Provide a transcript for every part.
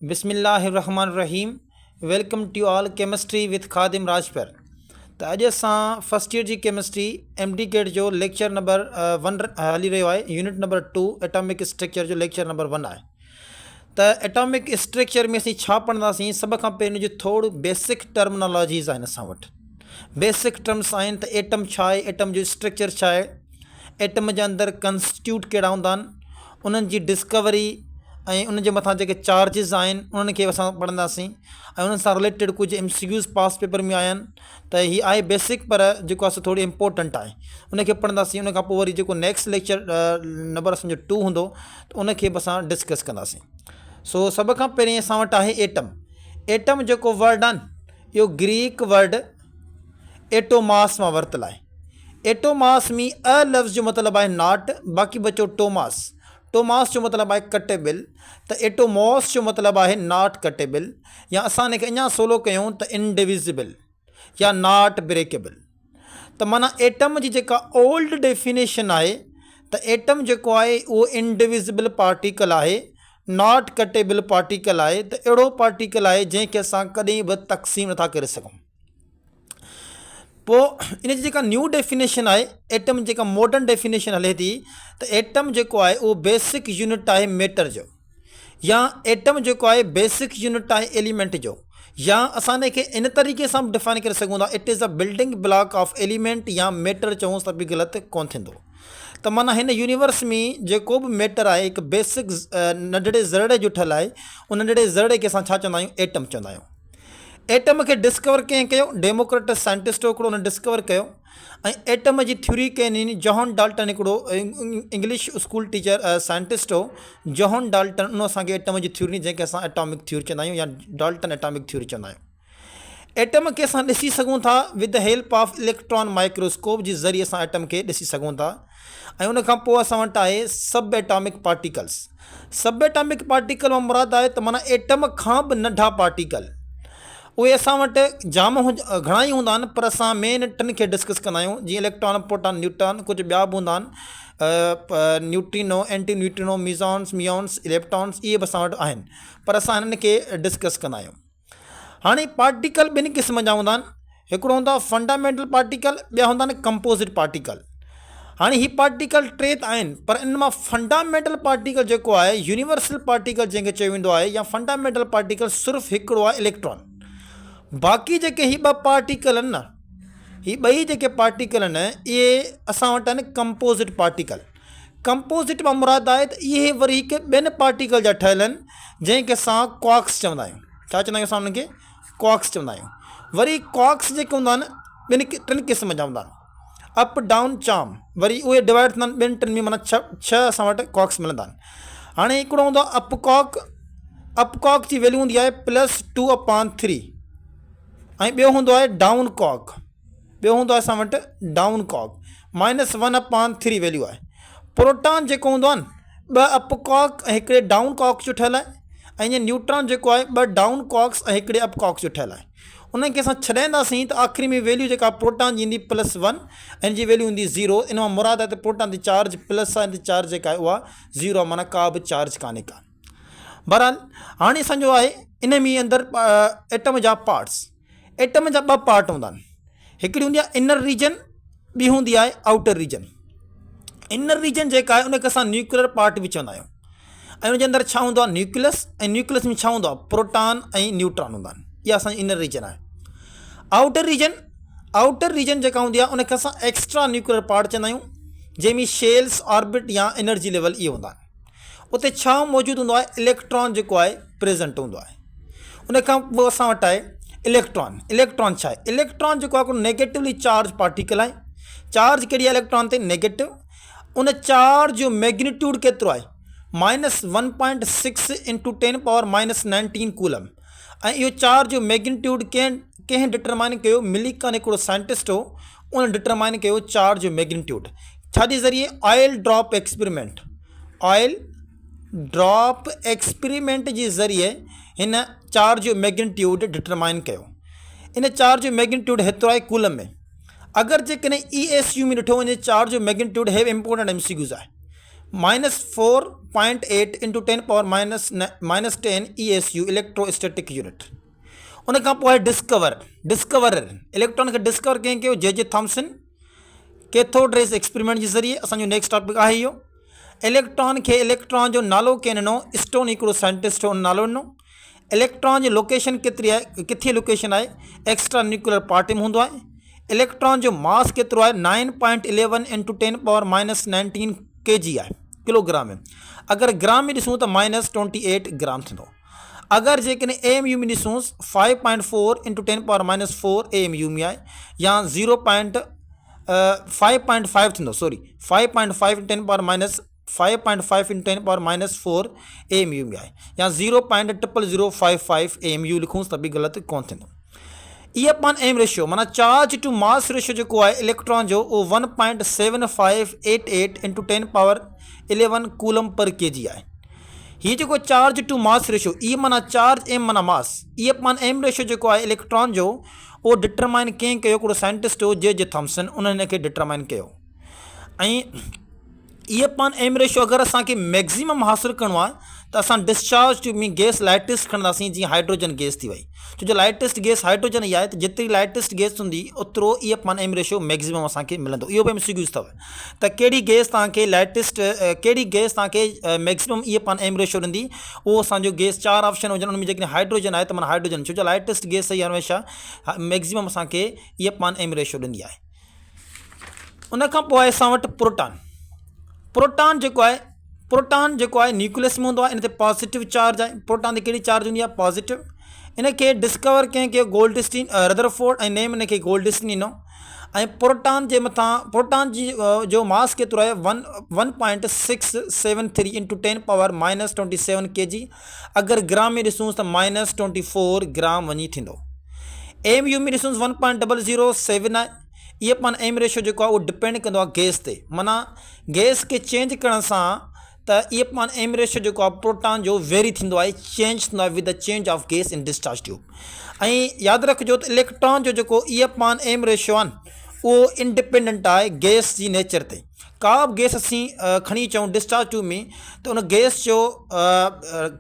बिस्मिल्लाहिर्रहमानिर्रहीम। Welcome to all chemistry with Khadim Rajpar. तो अॼु असां फर्स्ट ईयर जी केमिस्ट्री MD केट जो लेक्चर नंबर 1 हली रहियो आहे। यूनिट नंबर 2 एटॉमिक स्ट्रक्चर जो लेक्चर नंबर 1 आहे। तो एटॉमिक स्ट्रक्चर में असीं छा पढ़ंदासीं? सभ खां पहिरियों जो थोरो बेसिक टर्मिनोलॉजीज़ आहिनि असां वटि। बेसिक टर्म्स आहिनि त एटम छा आहे, एटम जो स्ट्रक्चर छा आहे, एटम जे अंदरि कंस्टिट्यूट कहिड़ा हूंदा आहिनि, उन्हनि जी डिस्कवरी ऐं उन जे मथां जेके चार्जिस आहिनि उन्हनि खे असां पढ़ंदासीं ऐं उन्हनि सां रिलेटेड कुझु MCQs पास पेपर में आया आहिनि। त हीअ आहे बेसिक, पर जेको आहे थोरो इम्पोर्टेंट आहे, उनखे पढ़ंदासीं। उन खां पोइ वरी जेको नेक्स्ट लेक्चर नंबर असांजो 2 हूंदो त उनखे बि असां डिस्कस कंदासीं। सो सभ खां पहिरीं असां वटि आहे एटम। एटम जेको वर्ड आहे इहो ग्रीक वर्ड एटोमास मां वरितलु आहे। एटोमास में अ लफ़्ज़ जो मतिलबु आहे नॉट, बाक़ी बचो टोमास। टोमास जो मतिलबु आहे कटेबल, त एटोमॉस जो मतिलबु आहे नॉट कटेबल, या असां हिनखे अञा सोलो कयूं त इनडिविज़िबल या नॉट ब्रेकेबल। त माना एटम जी जेका ओल्ड डेफिनेशन आहे त एटम जेको आहे उहो इनडिविज़िबल पार्टिकल आहे, नॉट कटेबल पार्टिकल आहे। त अहिड़ो पार्टिकल आहे जंहिंखे असां कॾहिं बि तक़सीम नथा करे सघूं। पोइ इन जी जेका न्यू डेफिनेशन आहे, एटम जेका मॉडर्न डेफिनेशन हले थी, त एटम जेको आहे उहो बेसिक यूनिट आहे मैटर जो, या एटम जेको आहे बेसिक यूनिट आहे एलिमेंट जो, या असां हिनखे इन तरीक़े सां डिफाइन करे सघूं था, it is a building block of element, या मैटर चऊं त बि ग़लति कोन थींदो। त माना हिन यूनिवर्स में जेको बि मैटर आहे हिकु बेसिक नंढड़े ज़रड़े जो ठहियलु आहे। उन नंढड़े ज़रड़े खे असां छा चवंदा आहियूं? एटम चवंदा आहियूं। एटम खे डिस्कवर कंहिं कयो? डेमोक्रिटस साइंटिस्ट हिकिड़ो उन डिस्कवर कयो। ऐं एटम जी थ्योरी कयनि जॉन डाल्टन, हिकिड़ो इंग्लिश स्कूल टीचर साइंटिस्ट हो, जॉन डाल्टन। उन असांखे एटम जी थ्योरी, जंहिंखे असां एटॉमिक थ्योरी चवंदा आहियूं, या डाल्टन एटॉमिक थ्योरी चवंदा आहियूं। एटम खे असां ॾिसी सघूं था with the help of electron microscope जे ज़रिए असां एटम खे ॾिसी सघूं था। ऐं उन खां पोइ असां वटि आहे सब एटॉमिक पार्टिकल्स। सब एटॉमिक पार्टिकल मां मुराद आहे त माना एटम खां बि नंढा पार्टिकल। उहे असां वटि जाम घणा ई हूंदा आहिनि, पर असां मेन टिनि खे डिस्कस कंदा आहियूं, जीअं इलेक्ट्रॉन, प्रोटॉन, न्यूट्रॉन। कुझु ॿिया बि हूंदा आहिनि, न्यूट्रिनो, एंटी न्यूट्रिनो, मिज़ॉन्स, मियोन्स, इलेक्ट्रॉन्स, इहे बि असां वटि आहिनि, पर असां हिननि खे डिस्कस कंदा आहियूं। हाणे पार्टिकल ॿिनि क़िस्म जा हूंदा आहिनि। हिकिड़ो हूंदो आहे फंडामेंटल पार्टिकल, ॿिया हूंदा आहिनि कंपोज़िट पार्टिकल। हाणे ही पार्टिकल टे त आहिनि, पर इन मां फंडामेंटल पार्टिकल जेको आहे, यूनिवर्सल पार्टिकल जंहिंखे चयो वेंदो आहे, या फंडामेंटल पार्टिकल सिर्फ़ु हिकिड़ो आहे, इलेक्ट्रॉन। बाक़ी जेके ही ॿ पार्टिकल आहिनि न, ही ॿई जेके पार्टिकल आहिनि, इहे असां वटि आहिनि कंपोज़िट पार्टिकल। कंपोज़िट मां मुराद आहे त इहे वरी हिकु ॿियनि पार्टिकल जा ठहियल आहिनि, जंहिंखे असां क्वार्क्स चवंदा आहियूं। छा चवंदा आहियूं असां उन्हनि खे? क्वार्क्स चवंदा आहियूं। वरी क्वार्क्स जेके हूंदा आहिनि टिनि क़िस्म जा हूंदा आहिनि। अप डाउन चार्म, वरी उहे डिवाइड थींदा आहिनि ॿिनि टिनि में, माना छह असां वटि क्वार्क्स मिलंदा आहिनि। हाणे हिकिड़ो हूंदो आहे अप क्वार्क। अप क्वार्क जी वैल्यू हूंदी आहे +2/3। ऐं ॿियो हूंदो आहे डाउन क्वार्क। ॿियो हूंदो आहे असां वटि डाउन क्वार्क, -1/3 वैल्यू आहे। प्रोटॉन जेको हूंदो आहे न, 2 अप क्वार्क ऐं हिकिड़े डाउन क्वार्क जो ठहियलु आहे। ऐं ईअं न्यूट्रॉन जेको आहे 2 डाउन क्वार्क्स ऐं हिकिड़े अप क्वार्क जो ठहियलु आहे। उनखे असां छॾाईंदासीं त आख़िरी में वैल्यू जेका प्रोटॉन जी ईंदी +1 ऐं हिन जी वैल्यू हूंदी 0। इन मां मुराद आहे त प्रोटॉन जी चार्ज प्लस आहे, चार्ज जेका आहे उहा 0 आहे, माना का बि चार्ज कान्हे का। बहरहाल हाणे असांजो आहे इन में अंदरि एटम जा पार्ट्स। एटम जा 2 पार्ट हूंदा आहिनि, हिकिड़ी हूंदी आहे इनर रीजन, ॿी हूंदी आहे आउटर रीजन। इनर रीजन जेका आहे उनखे असां न्यूक्लियर पार्ट बि चवंदा आहियूं। ऐं उनजे अंदरि छा हूंदो आहे? न्यूक्लियस। ऐं न्यूक्लियस में छा हूंदो आहे? प्रोटॉन ऐं न्यूट्रॉन हूंदा आहिनि। इहा असांजी इनर रीजन आहे। आउटर रीजन, आउटर रीजन जेका हूंदी आहे उनखे असां एक्स्ट्रा न्यूक्लियर पार्ट चवंदा आहियूं, जंहिंमें शेल्स, ऑर्बिट या एनर्जी लेवल इहे हूंदा आहिनि। उते छा मौजूदु हूंदो आहे? इलेक्ट्रॉन जेको आहे प्रेज़ेंट हूंदो आहे। उनखां पोइ असां वटि आहे इलेक्ट्रॉन। इलेक्ट्रॉन छा आहे? इलेक्ट्रॉन जेको आहे नेगेटिवली चार्ज पार्टिकल आहे। चार्ज कहिड़ी आहे इलेक्ट्रॉन ते? नेगेटिव। उन चार्ज जो मैग्नीट्यूड केतिरो आहे? -1.6 × 10⁻⁻19 कूलम। ऐं इहो चार्ज जो मैग्नीट्यूड कंहिं डिटरमाइन कयो? मिलीकन हिकिड़ो साइंटिस्ट हो, उन डिटरमाइन कयो चार्ज जो मैग्नीट्यूड। छाजे ज़रिए? Oil drop experiment. Oil drop experiment जे ज़रिए हिन चार्ज जो मैग्नीट्यूड डिटरमाइन कयो। इन चार्ज जो मैग्नीट्यूड हेतिरो आहे कूलम में। अगरि जेकॾहिं ESU में ॾिठो वञे चार्ज जो मैग्नीट्यूड, हे इंपोर्टेंट MCQs आहे। -4.8 इंटू 10⁻⁻10 ESU इलेक्ट्रोस्टैटिक यूनिट। उन खां पोइ आहे डिस्कवरर। इलेक्ट्रॉन खे डिस्कवर कंहिं कयो? जे थॉम्सन कैथोड रेज़ एक्सपेरिमेंट जे ज़रिए। असांजो नेक्स्ट टॉपिक आहे इहो। इलेक्ट्रॉन जो नालो कंहिं ॾिनो? स्टोन हिकिड़ो साइंटिस्ट हुन नालो ॾिनो। इलेक्ट्रॉन जी लोकेशन केतिरी आहे? किथे लोकेशन आहे? एक्स्ट्रा न्यूक्लियर पार्ट में हूंदो आहे। इलेक्ट्रॉन जो मास केतिरो आहे? 9.11 इंटू 10⁻19 kg आहे, किलोग्राम में। अगरि ग्राम में ॾिसूं त -28 ग्राम थींदो। अगरि जेकॾहिं AMU में ॾिसूं 5.4 इंटू 10⁻⁴ AMU में आहे, या 5.5 थींदो, 5.5 इंटू 10⁻⁴ AMU में आहे, या 0.00055 AMU लिखूं त बि ग़लति कोन थींदो। E/m रेशियो माना चार्ज टू मास रेशियो जेको आहे इलेक्ट्रॉन जो उहो 1.7588 इंटू 10⁻11 कूलम पर kg आहे। हीअ जेको charge to mass ratio, E माना चार्ज, M माना मास, E/m रेशियो जेको आहे इलेक्ट्रॉन जो उहो डिटरमाइन कंहिं कयो? हिकिड़ो साइंटिस्ट हो जे थॉम्सन, उन हिन खे डिटरमाइन कयो। ऐं E/m रेशियो अगरि असांखे मैक्सिमम हासिलु करिणो आहे त असां डिस्चार्ज टू मीन गैस लाइटेस्ट खणंदासीं, जीअं हाइड्रोजन गैस थी वई। छो जो लाइटेस्ट गैस हाइड्रोजन ई आहे, त जेतिरी लाइटेस्ट गैस हूंदी ओतिरो E/m रेशियो मैक्सिमम असांखे मिलंदो। इहो बि MCQ अथव त कहिड़ी गैस तव्हांखे कहिड़ी गैस तव्हांखे मैक्सिमम E/m रेशियो ॾींदी। उहो असांजो गैस 4 ऑप्शन हुजनि, उन में जेकॾहिं हाइड्रोजन आहे त माना हाइड्रोजन, छो जो लाइटेस्ट गैस ई हमेशह मैक्सिमम असांखे E/m रेशियो ॾींदी आहे। उन खां पोइ असां वटि प्रोटॉन जेको आहे न्यूक्लियस में हूंदो आहे। इन ते पॉजिटिव चार्ज आहे। प्रोटॉन ते कहिड़ी चार्ज हूंदी आहे? पॉजिटिव। इन खे डिस्कवर कंहिं कयो? गोल्डस्टीन, रदरफोर्ड, ऐं नेम इन खे गोल्डस्टीन ॾिनो। ऐं प्रोटॉन जे मथां प्रोटॉन जी जो मास केतिरो आहे? 1.673 इंटू 10⁻⁻27 kg। अगरि ग्राम में ॾिसूं त -24 ग्राम वञी थींदो। AMU में ॾिसूं 1.007 आहे। E/m रेशियो जेको आहे उहो डिपेंड कंदो आहे गैस ते, माना गैस खे चेंज करण सां त E/m रेशियो जेको आहे प्रोटॉन जो वेरी थींदो आहे, चेंज थींदो आहे with the change of gas in discharge tube. ऐं यादि रखिजो त इलेक्ट्रॉन जो जेको E/m रेशियो आहे उहो इंडिपेंडेंट आहे गैस जी नेचर ते। का बि गैस असीं खणी अचूं डिस्चार्ज ट्यूब में त उन गैस जो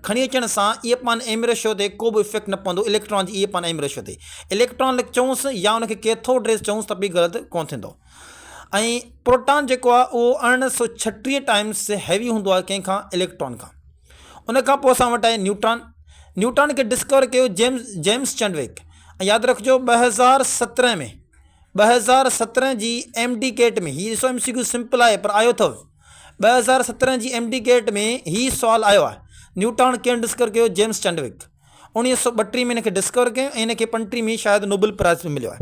खणी अचण सां E/m रेशियो ते को बि इफेक्ट न पवंदो इलेक्ट्रॉन जी E/m रेशियो ते। इलेक्ट्रॉन चऊंसि या उनखे कैथोड रेज़ चऊंसि त बि ग़लति कोन थींदो। ऐं प्रोटॉन जेको आहे उहो 1936 टाइम्स हैवी हूंदो आहे कंहिंखां? इलेक्ट्रॉन खां। उन खां पोइ असां वटि आहे न्यूट्रॉन खे डिस्कवर कयो जेम्स चैडविक। ऐं यादि रखिजो 2017 जी MD गेट में, हीअ ॾिसो MCQ सिंपल आहे पर आयो अथव। 2017 जी MD गेट में हीअ सुवालु आयो आहे, न्यूट्रॉन कीअं डिस्कवर कयो? James Chadwick. 1932 में हिन खे डिस्कवर कयो ऐं हिन खे 35 में शायदि नोबेल प्राइज़ बि मिलियो आहे।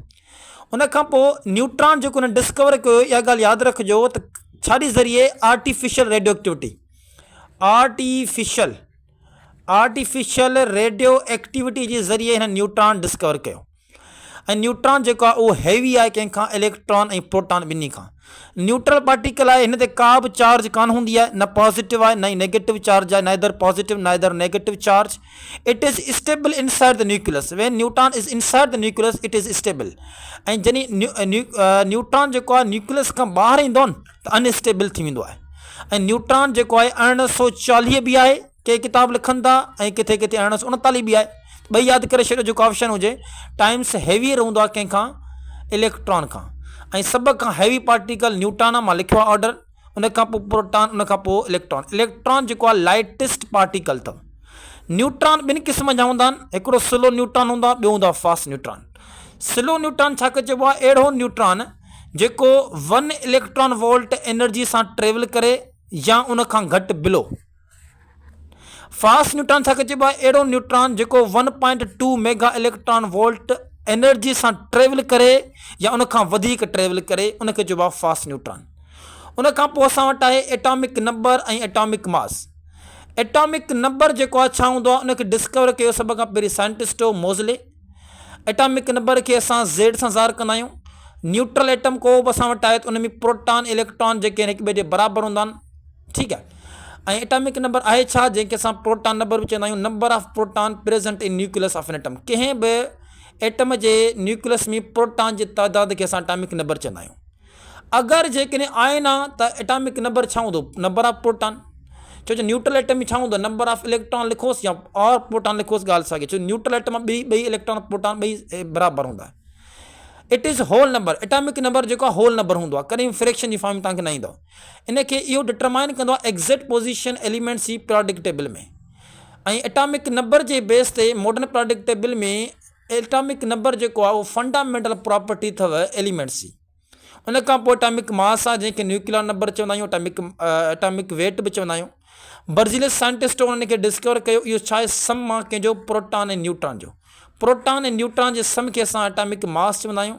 उन खां पोइ न्यूट्रॉन जेको हुन डिस्कवर कयो, इहा ॻाल्हि यादि रखिजो त छाजे ज़रिए? आर्टिफिशियल रेडियो एक्टिविटी जे ज़रिए हिन न्यूट्रॉन डिस्कवर कयो। ऐं न्यूट्रॉन जेको आहे उहो हैवी आहे कंहिंखां? इलेक्ट्रॉन ऐं प्रोटॉन ॿिन्ही खां। न्यूट्रल पार्टिकल आहे, हिन ते का बि चार्ज कान हूंदी आहे, न पॉजिटिव आहे न ई नेगेटिव चार्ज आहे, neither positive neither negative charge. It is stable inside the nucleus. When neutron is inside the nucleus it is stable. ऐं जॾहिं न्यूट्रॉन जेको आहे न्यूक्लियस खां ॿाहिरि ईंदो न त अनस्टेबल थी वेंदो आहे। ऐं न्यूट्रॉन जेको आहे 1940 बि आहे, के किताब लिखनि था, ऐं किथे 1939 बि आहे। ॿई यादि करे छॾियो जेको ऑप्शन हुजे। टाइम्स हैवी रहंदो आहे कंहिंखां? इलेक्ट्रॉन खां। ऐं सभ खां हैवी पार्टिकल न्यूट्रॉन आहे, मां लिखियो आहे ऑर्डर। उन खां पोइ प्रोटॉन, उन खां पोइ इलेक्ट्रॉन जेको आहे लाइटेस्ट पार्टिकल अथव। न्यूट्रॉन ॿिनि क़िस्म जा हूंदा आहिनि, हिकिड़ो स्लो न्यूट्रॉन हूंदो आहे, ॿियो हूंदो आहे फास्ट न्यूट्रॉन। स्लो न्यूट्रॉन छा चइबो आहे? अहिड़ो न्यूट्रॉन जेको 1 इलेक्ट्रॉन वोल्ट एनर्जी सां ट्रेवल करे या उन खां घटि बिलो। फास्ट न्यूट्रॉन छा चइबो आहे? अहिड़ो न्यूट्रॉन जेको 1.2 मेगा इलेक्ट्रॉन वोल्ट एनर्जी सां ट्रेवल करे या उन खां वधीक ट्रेवल करे, उनखे चइबो आहे फास्ट न्यूट्रॉन। उन खां पोइ असां वटि आहे एटॉमिक नंबर ऐं एटॉमिक मास। एटॉमिक नंबर जेको आहे छा हूंदो आहे? उनखे डिस्कवर कयो सभ खां पहिरीं साइंटिस्ट हो मोज़ले। एटॉमिक नंबर खे असां Z सां ज़ाहिर कंदा आहियूं। न्यूट्रल एटम को बि असां वटि आहे त उन में प्रोटॉन इलेक्ट्रॉन जेके आहिनि हिक ॿिए जे बराबरि हूंदा आहिनि, ठीकु आहे। ऐं एटॉमिक नंबर आहे छा? जंहिंखे असां प्रोटॉन नंबर बि चवंदा आहियूं। नंबर ऑफ प्रोटॉन प्रेज़ेंट इन न्यूक्लियस ऑफ एन एटम। कंहिं बि एटम जे न्यूक्लियस में प्रोटॉन जी तइदाद खे असां एटॉमिक नंबर चवंदा आहियूं। अगरि जेकॾहिं आहे न त एटॉमिक नंबर छा हूंदो, नंबर ऑफ प्रोटॉन। छो जो न्यूट्रल एटम में छा हूंदो, नंबर ऑफ इलेक्ट्रॉन लिखोसि या और प्रोटॉन लिखोसि, ॻाल्हि साॻी। छो न्यूट्रल एटम में ॿई इलेक्ट्रॉन प्रोटॉन ॿई बराबरि हूंदा। It is whole number. Atomic number जेको आहे होल नंबर हूंदो आहे, कॾहिं फ्रैक्शन जी फॉर्म में तव्हांखे न ईंदो। इनखे इहो डिटरमाइन कंदो आहे एग्ज़ैक्ट पोजीशन एलिमेंट्स जी पीरियोडिक टेबल में। ऐं एटॉमिक नंबर जे बेस ते मॉडर्न पीरियोडिक टेबल में एटॉमिक नंबर जेको आहे उहो फंडामेंटल प्रॉपर्टी अथव एलिमेंट्स जी। उन खां पोइ एटॉमिक मास आहे जंहिंखे न्यूक्लियर नंबर चवंदा आहियूं, एटॉमिक वेट बि चवंदा आहियूं। बर्ज़िलस साइंटिस्ट उन्हनि खे डिस्कवर कयो, इहो छा आहे, सम आहे कंहिंजो प्रोटॉन ऐं न्यूट्रॉन जो। प्रोटॉन ऐं न्यूट्रॉन जे सम खे असां एटॉमिक मास चवंदा आहियूं।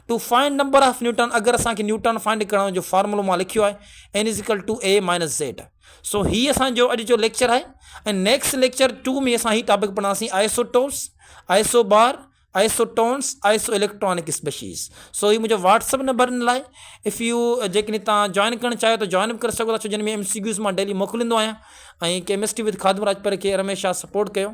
To find number of neutron, अगरि असांखे न्यूट्रॉन फाइंड करण जो फॉर्मूलो मां लिखियो आहे, n=a-z। सो हीअ असांजो अॼु जो लेक्चर आहे। ऐं नेक्स्ट लेक्चर 2 में असां हीअ टॉपिक पढ़ंदासीं isotopes, isobar, isotones, iso electronic species. So ही मुंहिंजो व्हाट्सअप नंबर इन लाइ इफ़ यू जेकॾहिं तव्हां जॉइन करणु चाहियो त जॉइन बि करे सघो था, छो जिन में MCQs मां डेली मोकिलींदो आहियां। ऐं केमिस्ट्री विद खादम राजपर खे रमेश शाह सपोर्ट कयो।